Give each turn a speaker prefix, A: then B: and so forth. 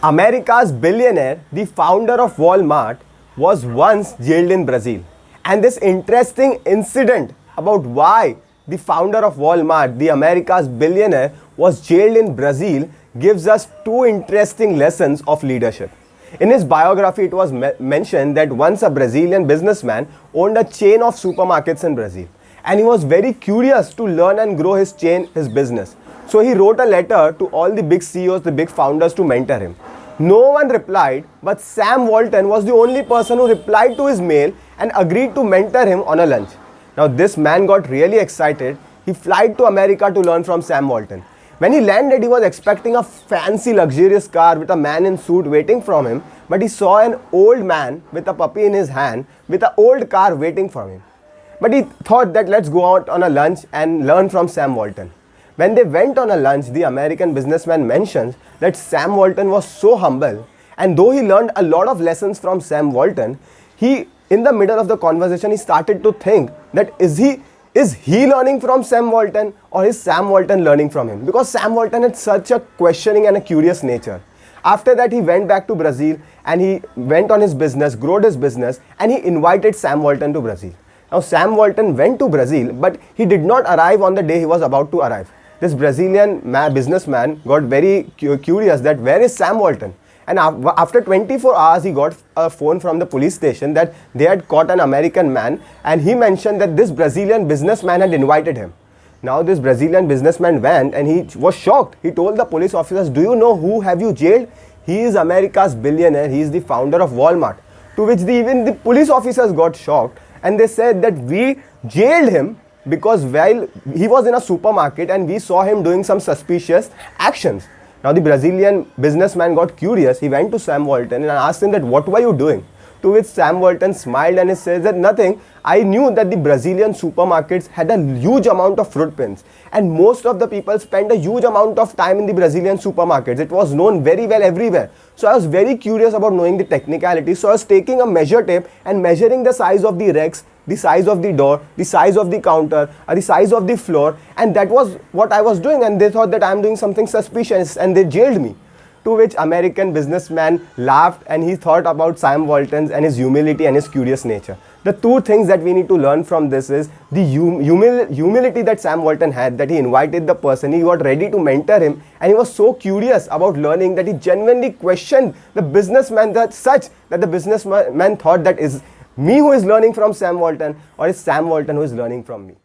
A: America's billionaire, the founder of Walmart, was once jailed in Brazil. And this interesting incident about why the founder of Walmart, the America's billionaire, was jailed in Brazil gives us two interesting lessons of leadership. In his biography, it was mentioned that once a Brazilian businessman owned a chain of supermarkets in Brazil. And he was very curious to learn and grow his business. So he wrote a letter to all the big CEOs, the big founders to mentor him. No one replied, but Sam Walton was the only person who replied to his mail and agreed to mentor him on a lunch. Now this man got really excited. He flew to America to learn from Sam Walton. When he landed, he was expecting a fancy luxurious car with a man in suit waiting for him, but he saw an old man with a puppy in his hand with an old car waiting for him. But he thought that let's go out on a lunch and learn from Sam Walton. When they went on a lunch, the American businessman mentions that Sam Walton was so humble, and though he learned a lot of lessons from Sam Walton, in the middle of the conversation, he started to think that is he learning from Sam Walton or is Sam Walton learning from him? Because Sam Walton had such a questioning and a curious nature. After that, he went back to Brazil and he went on his business, grew his business, and he invited Sam Walton to Brazil. Now, Sam Walton went to Brazil, but he did not arrive on the day he was about to arrive. This Brazilian businessman got very curious that where is Sam Walton? And after 24 hours, he got a phone from the police station that they had caught an American man, and he mentioned that this Brazilian businessman had invited him. Now this Brazilian businessman went and he was shocked. He told the police officers, do you know who have you jailed? He is America's billionaire. He is the founder of Walmart. To which even the police officers got shocked, and they said that we jailed him because while he was in a supermarket and we saw him doing some suspicious actions. Now the Brazilian businessman got curious. He went to Sam Walton and asked him that what were you doing? To which Sam Walton smiled and he says that nothing. I knew that the Brazilian supermarkets had a huge amount of fruit pins, and most of the people spent a huge amount of time in the Brazilian supermarkets. It was known very well everywhere. So I was very curious about knowing the technicalities. So I was taking a measure tape and measuring the size of the racks, the size of the door, the size of the counter, or the size of the floor, and that was what I was doing, and they thought that I am doing something suspicious and they jailed me. To which American businessman laughed and he thought about Sam Walton and his humility and his curious nature. The two things that we need to learn from this is the humility that Sam Walton had, that he invited the person, he got ready to mentor him, and he was so curious about learning that he genuinely questioned the businessman that the businessman thought that is me who is learning from Sam Walton or is Sam Walton who is learning from me.